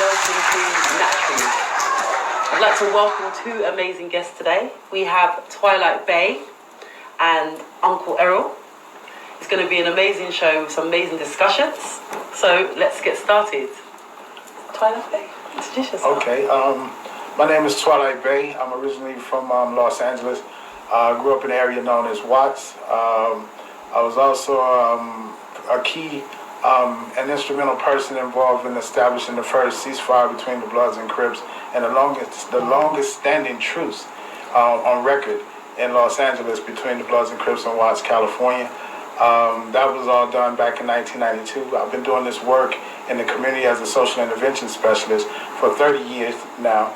welcome to Naturally. I'd like to welcome two amazing guests today. We have Twilight Bey and Uncle Errol. It's going to be an amazing show with some amazing discussions. So let's get started. Twilight Bey, introduce yourself. Okay, my name is Twilight Bey. I'm originally from Los Angeles. Grew up in an area known as Watts. I was also a key an instrumental person involved in establishing the first ceasefire between the Bloods and Crips and the longest standing truce on record in Los Angeles between the Bloods and Crips in Watts, California. That was all done back in 1992. I've been doing this work in the community as a social intervention specialist for 30 years now.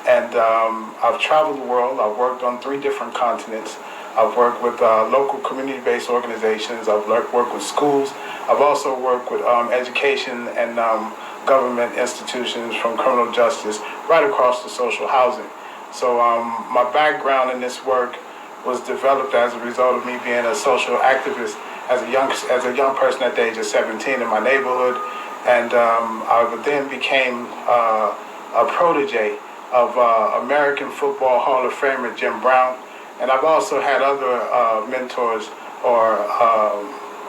And I've traveled the world. I've worked on 3 different continents. I've worked with local community-based organizations. I've worked with schools. I've also worked with education and government institutions, from criminal justice right across to social housing. So my background in this work was developed as a result of me being a social activist as a young person at the age of 17 in my neighborhood. And I then became a protege of American Football Hall of Famer Jim Brown. And I've also had other mentors, or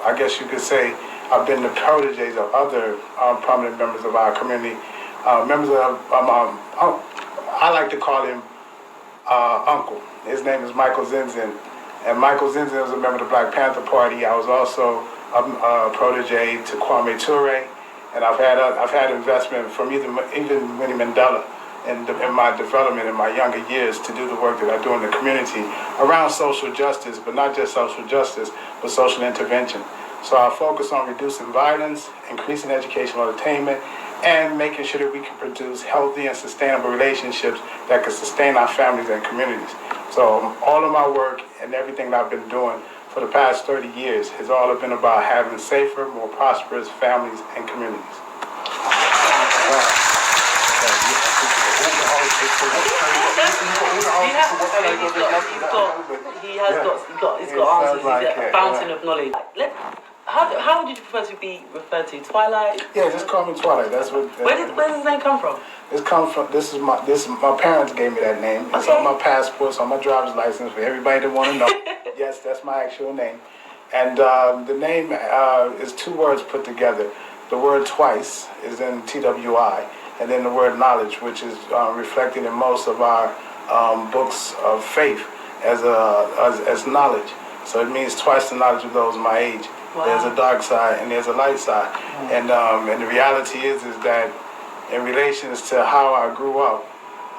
I guess you could say I've been the proteges of other prominent members of our community. Members of, I like to call him Uncle. His name is Michael Zinzin. And Michael Zinzin was a member of the Black Panther Party. I was also a protege to Kwame Ture. And I've had investment from even Winnie Mandela in my development in my younger years to do the work that I do in the community around social justice, but not just social justice, but social intervention. So I focus on reducing violence, increasing educational attainment, and making sure that we can produce healthy and sustainable relationships that can sustain our families and communities. So all of my work and everything that I've been doing for the past 30 years has all been about having safer, more prosperous families and communities. He's got answers. He's a fountain of knowledge. How would you prefer to be referred to? Twilight? Yeah, just call me Twilight. That's what. Where does his name come from? It comes from. This is my parents gave me that name. It's on my passport, it's on my driver's license for everybody that want to know. Yes, that's my actual name. And the name is 2 words put together. The word twice is in TWI, and then the word knowledge, which is reflected in most of our books of faith as knowledge. So it means twice the knowledge of those my age. Wow. There's a dark side and there's a light side. And the reality is that in relations to how I grew up,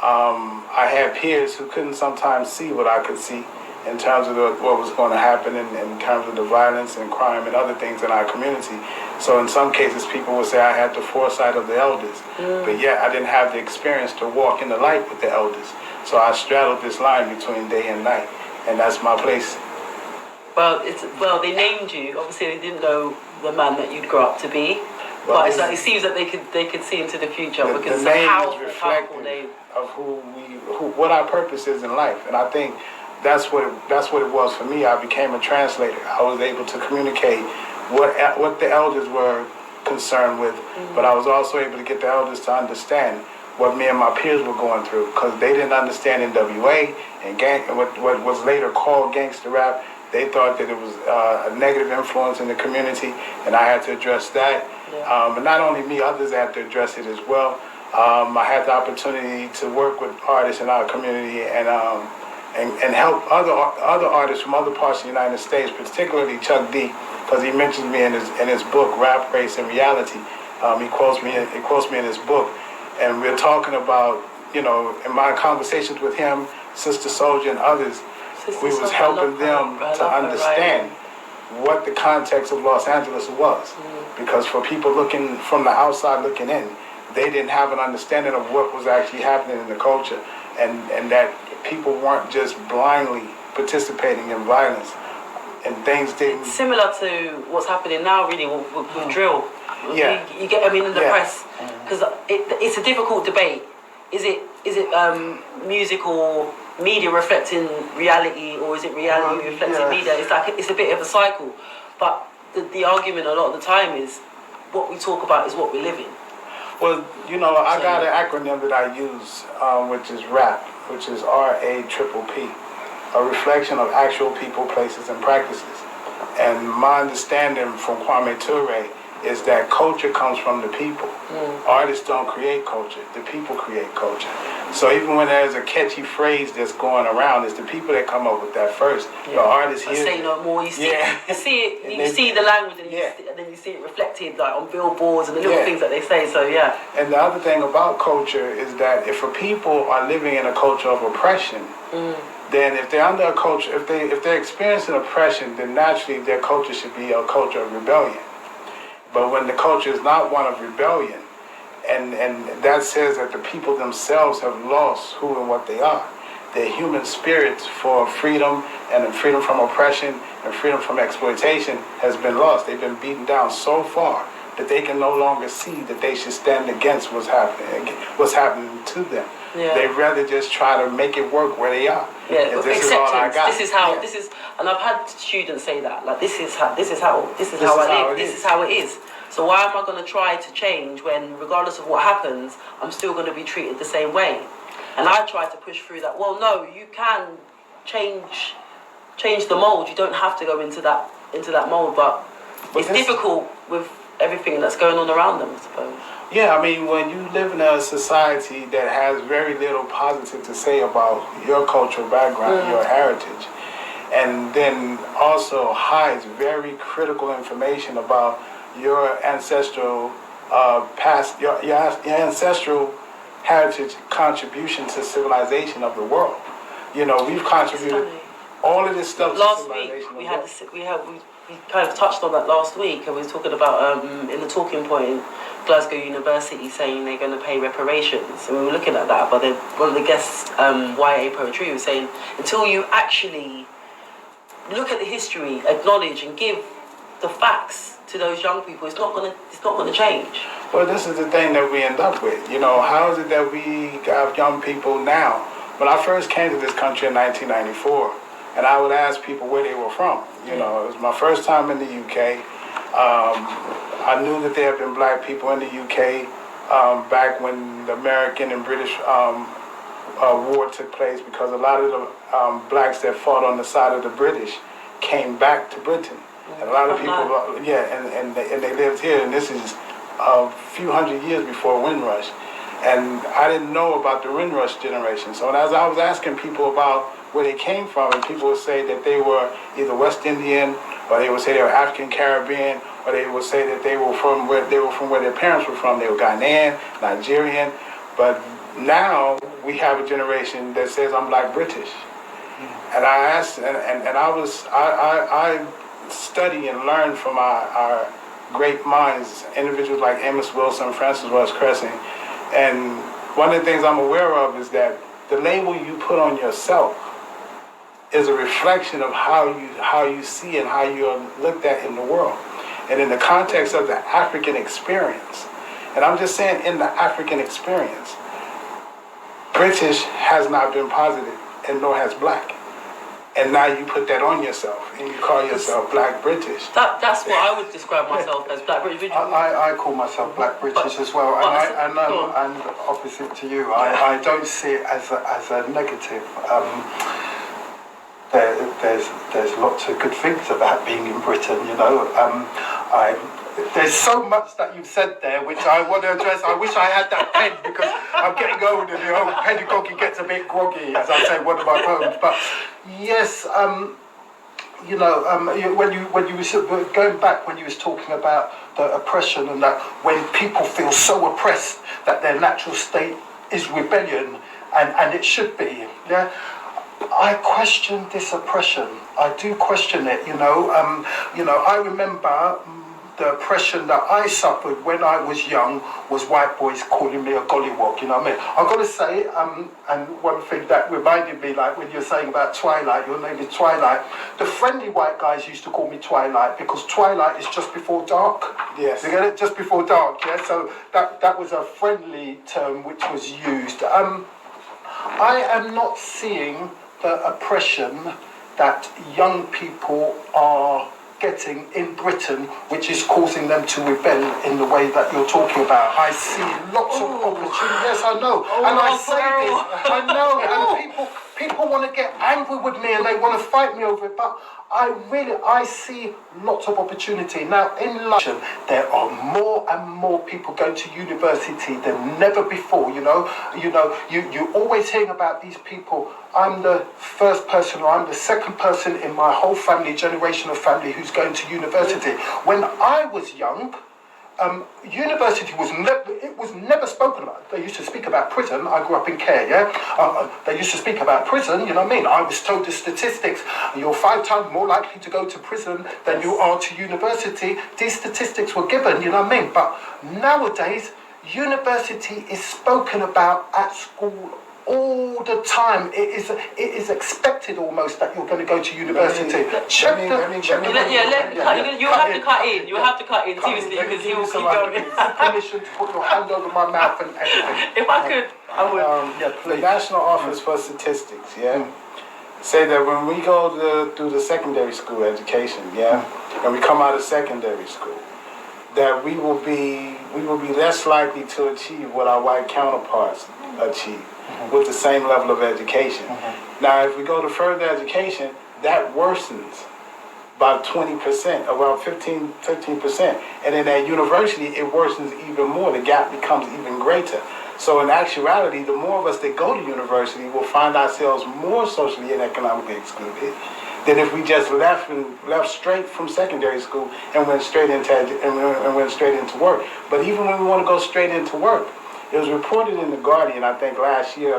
I had peers who couldn't sometimes see what I could see in terms of what was going to happen in terms of the violence and crime and other things in our community. So in some cases, people would say I had the foresight of the elders, but yet I didn't have the experience to walk in the light with the elders. So I straddled this line between day and night, and that's my place. Well, they named you. Obviously, they didn't know the man that you'd grow up to be. Well, but it seems that they could see into the future because the it's name a is powerful name of what our purpose is in life, and I think that's what it was for me. I became a translator. I was able to communicate what the elders were concerned with, but I was also able to get the elders to understand what me and my peers were going through, because they didn't understand NWA and what was later called gangster rap. They thought that it was a negative influence in the community, and I had to address that. Yeah. But not only me, others had to address it as well. I had the opportunity to work with artists in our community and help other artists from other parts of the United States, particularly Chuck D, because he mentions me in his book, Rap, Race, and Reality. He quotes me in his book, and we're talking about, in my conversations with him, Sister Soldier, and others. We was helping them to understand what the context of Los Angeles was. Because for people looking from the outside looking in, they didn't have an understanding of what was actually happening in the culture, and that people weren't just blindly participating in violence, and things didn't... Similar to what's happening now, really, with drill. Yeah. You get, in the press, because it's a difficult debate. Is it music or media reflecting reality, or is it reality reflecting media? It's a bit of a cycle, but the argument a lot of the time is what we talk about is what we live in. Well, you know, I got an acronym that I use, which is RAP, which is RAPPP, a reflection of actual people, places, and practices. And my understanding from Kwame Ture is that culture comes from the people. Artists don't create culture, the people create culture. So even when there's a catchy phrase that's going around, it's the people that come up with that first. The artist hears Say it. no more. You see, you see it. You see the language, and, and then you see it reflected like on billboards and the little things that they say. So yeah. And the other thing about culture is that if a people are living in a culture of oppression, then if they're under a culture, if they're experiencing oppression, then naturally their culture should be a culture of rebellion. But when the culture is not one of rebellion, and that says that the people themselves have lost who and what they are. Their human spirits for freedom and freedom from oppression and freedom from exploitation has been lost. They've been beaten down so far that they can no longer see that they should stand against what's happening to them. They rather just try to make it work where they are. This is all I got. This is how this is, and I've had students say that like this is how I live. This is how it is. So why am I going to try to change when, regardless of what happens, I'm still going to be treated the same way? And I try to push through that. Well, no, you can change the mold. You don't have to go into that mold, but it's difficult with everything that's going on around them, I suppose. Yeah, I mean, when you live in a society that has very little positive to say about your cultural background, your heritage, and then also hides very critical information about your ancestral past, your ancestral heritage contribution to civilization of the world. You know, we've contributed all of this stuff last to civilization. Week, we kind of touched on that last week, and we were talking about in the talking point, Glasgow University saying they're going to pay reparations, and we were looking at that. But then one of the guests, YA Poetry, was saying until you actually look at the history, acknowledge, and give the facts to those young people, it's not going to change. Well, this is the thing that we end up with. You know, how is it that we have young people now? When I first came to this country in 1994, and I would ask people where they were from. You know, it was my first time in the UK. I knew that there had been black people in the UK back when the American and British war took place, because a lot of the blacks that fought on the side of the British came back to Britain. And a lot of people, and they lived here, and this is a few hundred years before Windrush. And I didn't know about the Windrush generation. So as I was asking people about where they came from, and people would say that they were either West Indian, or they would say they were African Caribbean, or they would say that they were from where their parents were from. They were Ghanaian, Nigerian. But now we have a generation that says I'm Black British. And I asked, and I study and learn from our great minds, individuals like Amos Wilson, Francis Wells Cressing. And one of the things I'm aware of is that the label you put on yourself is a reflection of how you see and how you're looked at in the world. And in the context of the African experience, and I'm just saying in the African experience, British has not been positive, and nor has Black. And now you put that on yourself, and you call yourself Black British. That's what I would describe myself as, Black British. I call myself Black British as well, and opposite to you, I don't see it as a negative. There's lots of good things about being in Britain, you know. There's so much that you've said there which I want to address. I wish I had that pen, because I'm getting older. The old pedagogy gets a bit groggy, as I say in one of my poems. But yes, you know, when you was going back, when you was talking about the oppression, and that when people feel so oppressed that their natural state is rebellion, and it should be, yeah. I question this oppression. I do question it. You know, I remember the oppression that I suffered when I was young was white boys calling me a gollywog, you know what I mean? I've got to say, and one thing that reminded me, like when you're saying about Twilight, your name is Twilight, the friendly white guys used to call me Twilight, because Twilight is just before dark. Yes. You get it? Just before dark, yeah? So that was a friendly term which was used. I am not seeing the oppression that young people are getting in Britain which is causing them to rebel in the way that you're talking about? I see lots of opportunity. Yes, I know. And I say this, I know, and people want to get angry with me and they want to fight me over it, but I see lots of opportunity. Now, in London, there are more and more people going to university than never before, you always hearing about these people. I'm the first person or I'm the second person in my whole family, generation of family, who's going to university. When I was young, university was never spoken about. They used to speak about prison. I grew up in Care, they used to speak about prison, you know what I mean? I was told the statistics, you're 5 times more likely to go to prison than you are to university. These statistics were given, you know what I mean? But nowadays, university is spoken about at school all the time. It is expected almost that you're going to go to university. You have to cut in. You have to cut in seriously because he will keep going. Permission to put your hand over my mouth and everything. If I could, I would. The National Office for Statistics, say that when we go through the secondary school education, and we come out of secondary school, that we will be less likely to achieve what our white counterparts achieve with the same level of education. Now, if we go to further education, that worsens about 20%, about 15%. And in that university, it worsens even more. The gap becomes even greater. So in actuality, the more of us that go to university will find ourselves more socially and economically excluded than if we just left straight from secondary school and went straight into work. But even when we want to go straight into work, it was reported in The Guardian, I think last year,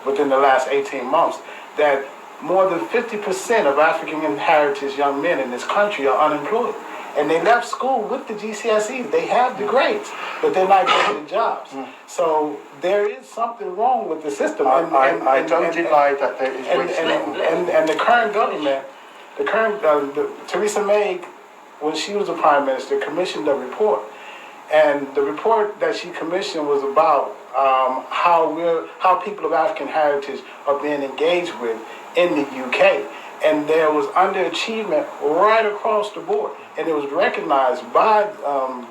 within the last 18 months, that more than 50% of African heritage young men in this country are unemployed. And they left school with the GCSEs. They have the grades, but they're not getting the jobs. So there is something wrong with the system. I don't deny that there is racism. And the current government, Theresa May, when she was the Prime Minister, commissioned a report. And the report that she commissioned was about how people of African heritage are being engaged with in the UK. And there was underachievement right across the board. And it was recognized by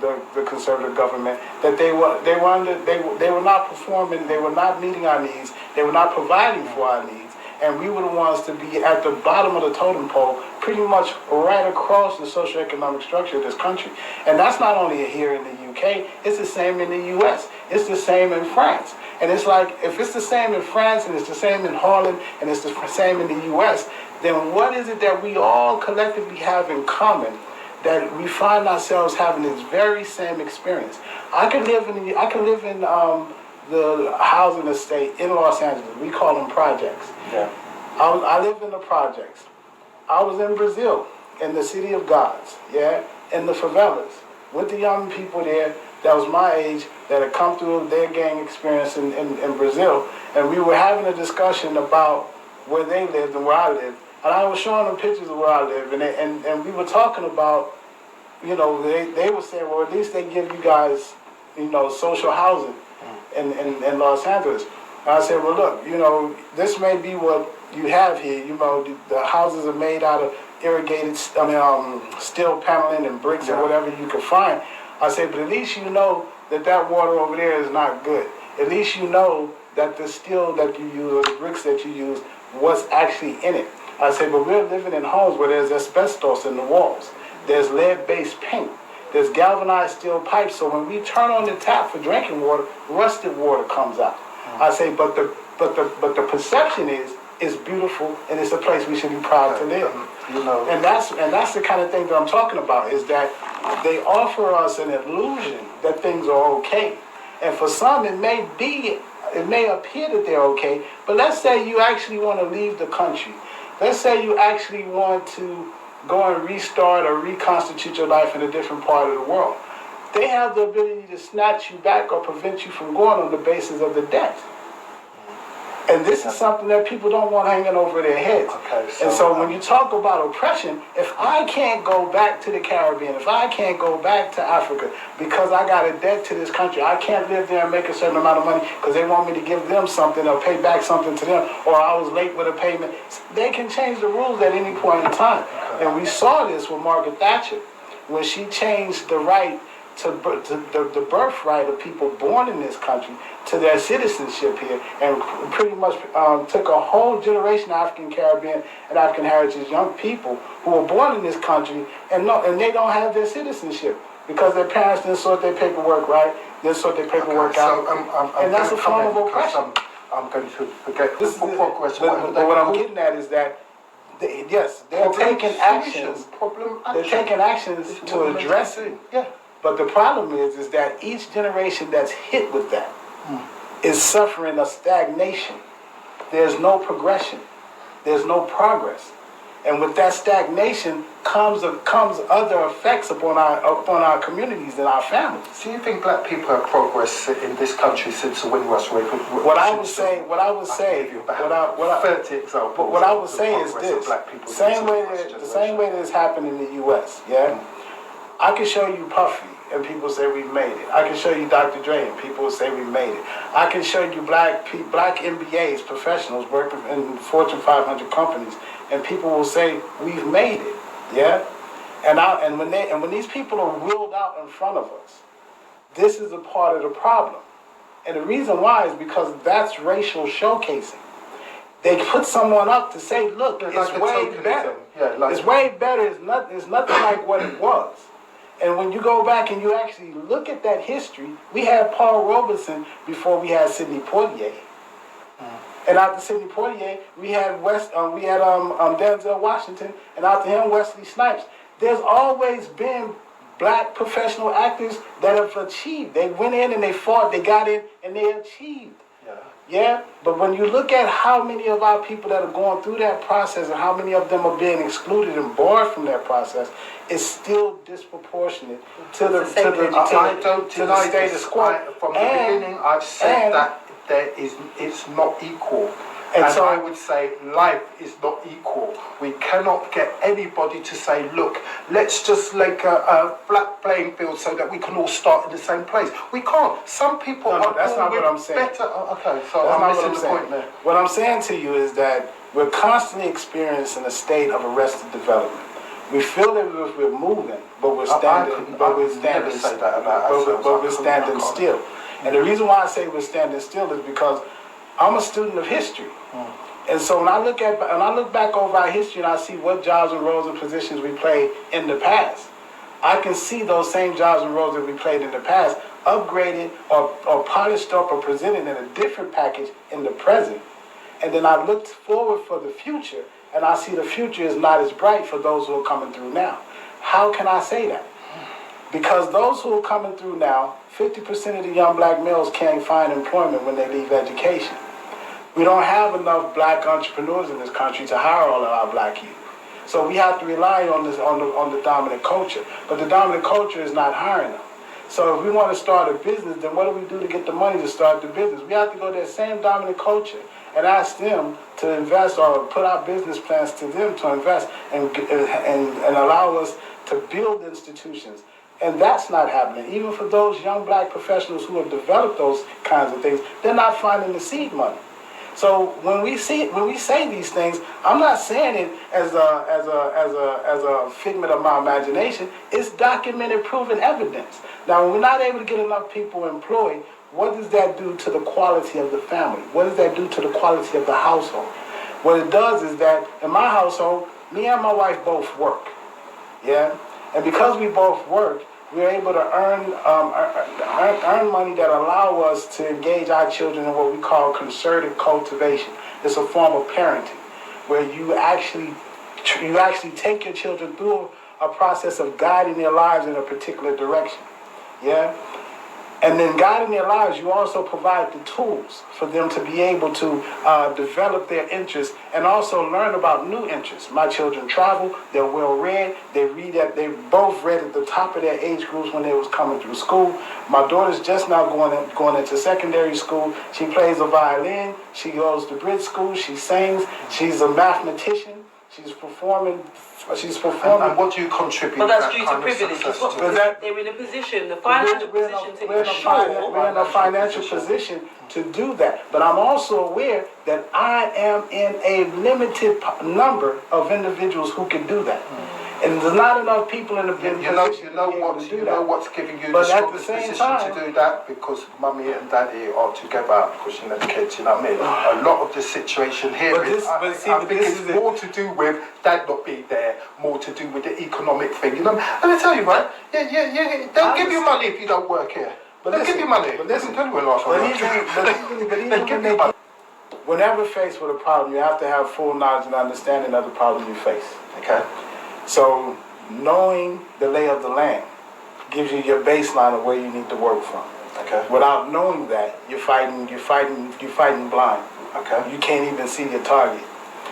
the Conservative government that they were not performing, they were not meeting our needs, they were not providing for our needs. And we were the ones to be at the bottom of the totem pole, pretty much right across the socioeconomic structure of this country. And that's not only here in the UK, it's the same in the US, it's the same in France. And it's like, if it's the same in France and it's the same in Holland and it's the same in the US, then what is it that we all collectively have in common that we find ourselves having this very same experience? I could live in the housing estate in Los Angeles. We call them projects. I lived in the projects. I was in Brazil, in the City of Gods, in the favelas, with the young people there that was my age that had come through their gang experience in Brazil, and we were having a discussion about where they lived and where I lived, and I was showing them pictures of where I live, and we were talking about, they were saying, well, at least they give you guys, social housing in Los Angeles. And I said, well, look, this may be what you have here. The houses are made out of irrigated, steel paneling and bricks or whatever you can find. I said, but at least you know that water over there is not good. At least you know that the steel that you use or the bricks that you use, what's actually in it. I said, but we're living in homes where there's asbestos in the walls. There's lead-based paint. There's galvanized steel pipes. So when we turn on the tap for drinking water, rusted water comes out. I say, but the perception is it's beautiful and it's a place we should be proud to live. And that's the kind of thing that I'm talking about, is that they offer us an illusion that things are okay. And for some it may appear that they're okay, but let's say you actually want to leave the country. Let's say you actually want to go and restart or reconstitute your life in a different part of the world. They have the ability to snatch you back or prevent you from going on the basis of the debt. And this is something that people don't want hanging over their heads. Okay, and so when you talk about oppression, if I can't go back to the Caribbean, if I can't go back to Africa because I got a debt to this country, I can't live there and make a certain amount of money because they want me to give them something or pay back something to them, or I was late with a payment. They can change the rules at any point in time. And we saw this with Margaret Thatcher when she changed the right to the birthright of people born in this country to their citizenship here, and pretty much took a whole generation of African Caribbean and African heritage young people who were born in this country and they don't have their citizenship because their parents didn't sort their paperwork right, didn't sort their paperwork out, and that's a form of oppression. I'm going to forget This is progress. but what I'm getting at is that they're taking actions. They're taking actions to address it. Yeah. But the problem is that each generation that's hit with that is suffering a stagnation. There's no progression. There's no progress. And with that stagnation comes other effects upon our communities and our families. Do you think black people have progressed in this country since the Windrush Revolution? What I would say is this: the same way that it's happened in the U.S. Yeah, I can show you Puffy, and people say we made it. I can show you Dr. Dre, and people say we made it. I can show you black MBAs, professionals working in Fortune 500 companies, and people will say we've made it. Yeah, and when these people are wheeled out in front of us, this is a part of the problem. And the reason why is because that's racial showcasing. They put someone up to say, look, it's way better. It's way better. It's nothing like what it was. And when you go back and you actually look at that history, we had Paul Robeson before we had Sidney Poitier. And after Sidney Poitier, we had Denzel Washington, and after him, Wesley Snipes. There's always been black professional actors that have achieved. They went in and they fought, they got in, and they achieved. Yeah, but when you look at how many of our people that are going through that process and how many of them are being excluded and barred from that process, it's still disproportionate to the status quo. From the beginning, I've said that it's not equal. And so I would say life is not equal. We cannot get anybody to say, look, let's just make a flat playing field so that we can all start in the same place. We can't. Some people are that's not what I'm saying. Better. Okay, so I'm missing the point there. What I'm saying to you is that we're constantly experiencing a state of arrested development. We feel that we're moving, but we're standing still. And the reason why I say we're standing still is because I'm a student of history. And so when I look back over our history and I see what jobs and roles and positions we played in the past, I can see those same jobs and roles that we played in the past upgraded or polished up or presented in a different package in the present. And then I looked forward for the future, and I see the future is not as bright for those who are coming through now. How can I say that? Because those who are coming through now, 50% of the young black males can't find employment when they leave education. We don't have enough black entrepreneurs in this country to hire all of our black youth. So we have to rely on the dominant culture. But the dominant culture is not hiring them. So if we want to start a business, then what do we do to get the money to start the business? We have to go to that same dominant culture and ask them to invest or put our business plans to them to invest and allow us to build institutions. And that's not happening. Even for those young black professionals who have developed those kinds of things, they're not finding the seed money. So when we say these things, I'm not saying it as a figment of my imagination. It's documented, proven evidence. Now, when we're not able to get enough people employed, what does that do to the quality of the family? What does that do to the quality of the household? What it does is that in my household, me and my wife both work. Yeah, and because we both work, we're able to earn money that allow us to engage our children in what we call concerted cultivation. It's a form of parenting, where you actually take your children through a process of guiding their lives in a particular direction. Yeah, And then God in their lives, you also provide the tools for them to be able to develop their interests and also learn about new interests. My children travel, they're well read, they both read at the top of their age groups when they was coming through school. My daughter's just now going into secondary school. She plays the violin, she goes to Brit school, she sings, she's a mathematician, she's performing. And what do you contribute? But that's due to kind of privilege. success It's to? what, they're in a position, the financial position to ensure. We're in a financial position to do that. But I'm also aware that I am in a limited number of individuals who can do that. And there's not enough people in the position You know what's giving you the strongest position to do that, because mummy and daddy are together pushing the kids, you know what I mean? A lot of the situation here I think it's more to do with dad not being there, more to do with the economic thing, you know? And I tell you, right, they'll give you money if you don't work here. But they'll give you money. But listen, tell me laugh whenever faced with a problem, you have to have full knowledge and understanding of the problem you face. Okay. So knowing the lay of the land gives you your baseline of where you need to work from. Okay. Without knowing that, you're fighting blind. Okay. You can't even see your target.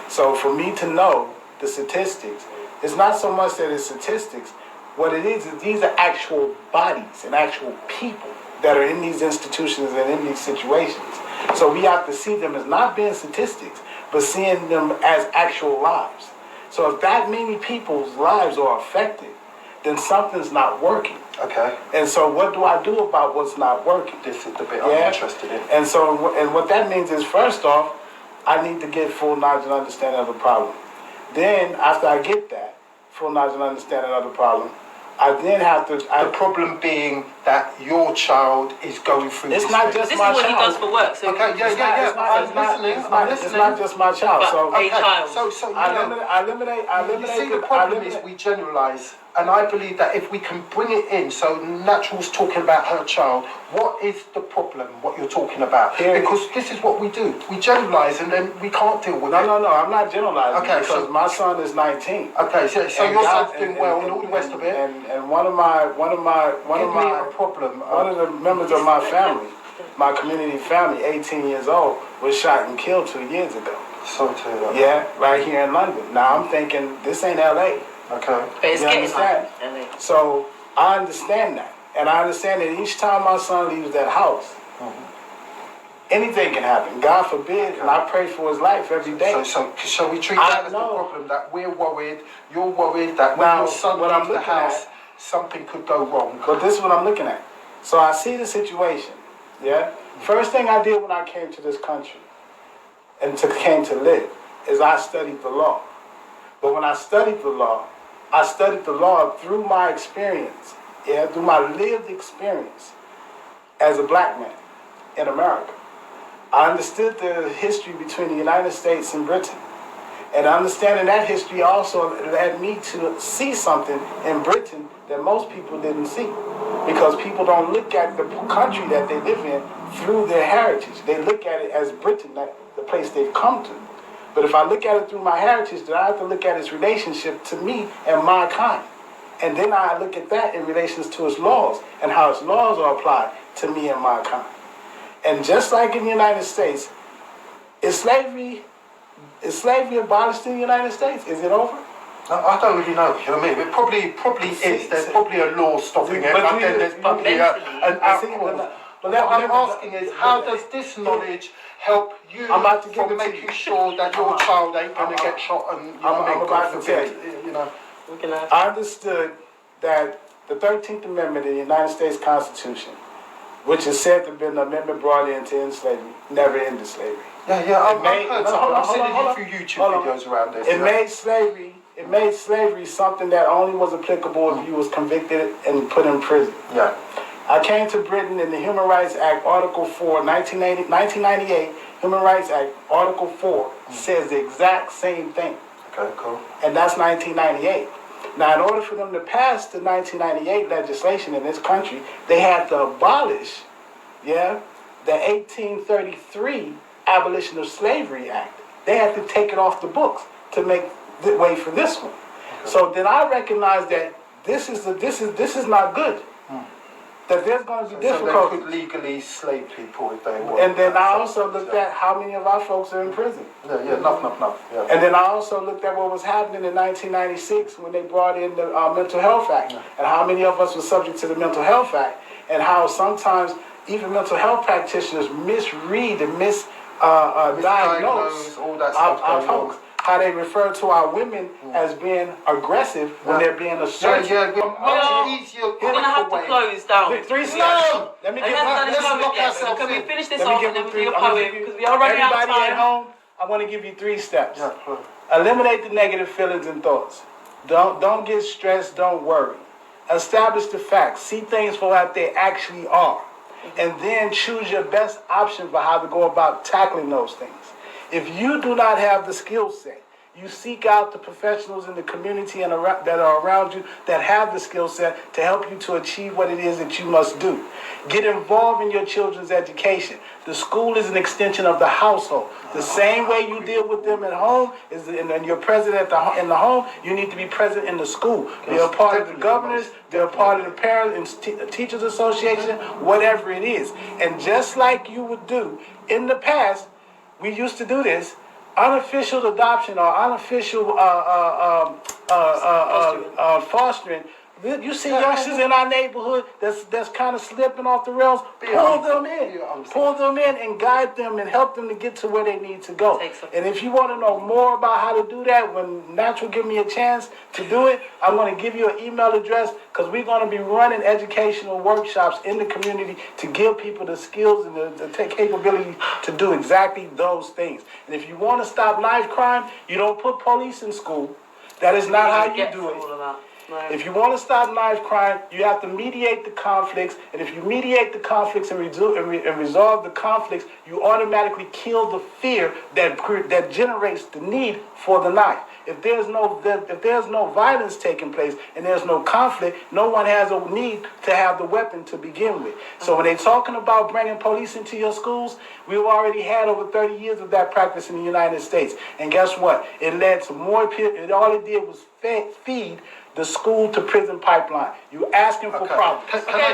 So for me to know the statistics, it's not so much that it's statistics. What it is these are actual bodies and actual people that are in these institutions and in these situations. So we have to see them as not being statistics, but seeing them as actual lives. So if that many people's lives are affected, then something's not working. Okay. And so what do I do about what's not working? This is the bit I'm interested in. And so, and what that means is, first off, I need to get full knowledge and understanding of the problem. Then, after I get that, full knowledge and understanding of the problem, I then have to... The problem being that your child is going through it's this not thing. just This my is what child. he does for work. So Okay, I'm listening. It's not just my child. But So a child. So I eliminate. you see, the problem is we generalise, and I believe that if we can bring it in, so Natural's talking about her child, what is the problem, what you're talking about? Because this is what we do. We generalise and then we can't deal with it. No, I'm not generalizing. Okay, because my son is 19. Okay, so your son's doing well and all the rest of it. And one of the members of my family, my community family, 18 years old, was shot and killed 2 years ago. So to that. Yeah, right here in London. Now I'm thinking this ain't LA. Okay. But it's You getting understand? hot. So I understand that. And I understand that each time my son leaves that house, anything can happen. God forbid, and I pray for his life every day. So shall we treat that as the problem, that we're worried, you're worried that when your son leaves the house, something could go wrong? But this is what I'm looking at. So I see the situation, yeah? First thing I did when I came to this country and came to live is I studied the law. But when I studied the law through my experience, yeah, through my lived experience as a black man in America. I understood the history between the United States and Britain. And understanding that history also led me to see something in Britain that most people didn't see. Because people don't look at the country that they live in through their heritage. They look at it as Britain, the place they've come to. But if I look at it through my heritage, then I have to look at its relationship to me and my kind. And then I look at that in relations to its laws and how its laws are applied to me and my kind. And just like in the United States, is slavery abolished in the United States? Is it over? I don't really know, you know what I mean? It probably is. There's probably a law stopping it, but then there's probably an outlaw. But what I'm asking is, how does this knowledge help you from making sure that your child ain't going to get shot and, you know, I'm about to tell you know? I understood that the 13th Amendment in the United States Constitution, which is said to have been an amendment brought in to end slavery, never ended slavery. I've heard some. I've seen a few YouTube videos around this. It made slavery something that only was applicable if you was convicted and put in prison. Yeah. I came to Britain in the Human Rights Act, Article 4, 1998, Human Rights Act, Article 4, says the exact same thing. Okay, cool. And that's 1998. Now, in order for them to pass the 1998 legislation in this country, they had to abolish, the 1833 Abolition of Slavery Act. They had to take it off the books to make the way for this one. Okay. So then I recognized that this is not good. that there's going to be So difficulties. they could legally slave people if they want. And then I also looked at how many of our folks are in prison. Yeah, enough. Yeah. And then I also looked at what was happening in 1996 when they brought in the Mental Health Act, and how many of us were subject to the Mental Health Act, and how sometimes even mental health practitioners misread and misdiagnose all that our stuff. folks. How they refer to our women as being aggressive when they're being assertive. Well, easier. we're going to have to close down. Three steps. No! Let me And get we haven't done my, his let's poem lock yet. ourselves Can we in. finish this let me off give and then you we'll do three. your I'm gonna poem? give you, Because we are running out of everybody at time. home, I want to give you 3 steps. Yeah, please. Eliminate the negative feelings and thoughts. Don't get stressed. Don't worry. Establish the facts. See things for what they actually are, and then choose your best option for how to go about tackling those things. If you do not have the skill set, you seek out the professionals in the community and that are around you that have the skill set to help you to achieve what it is that you must do. Get involved in your children's education. The school is an extension of the household. The same way you deal with them at home, and you're present in the home, you need to be present in the school. Be a part of the governors, be a part of the parents and teachers association, whatever it is. And just like you would do in the past, we used to do this. Unofficial adoption or unofficial fostering. You see youngsters in our neighborhood that's kind of slipping off the rails. Pull them in and guide them and help them to get to where they need to go. And if you want to know more about how to do that, when Natural give me a chance to do it, I'm going to give you an email address, because we're going to be running educational workshops in the community to give people the skills and the capability to do exactly those things. And if you want to stop knife crime, you don't put police in school. That is not how you do it. No. If you want to stop knife crime, you have to mediate the conflicts. And if you mediate the conflicts and resolve the conflicts, you automatically kill the fear that generates the need for the knife. If there's no violence taking place and there's no conflict, no one has a need to have the weapon to begin with. So when they're talking about bringing police into your schools, we've already had over 30 years of that practice in the United States. And guess what? It led to more people. All it did was feed the school to prison pipeline. You asking for problems. Can I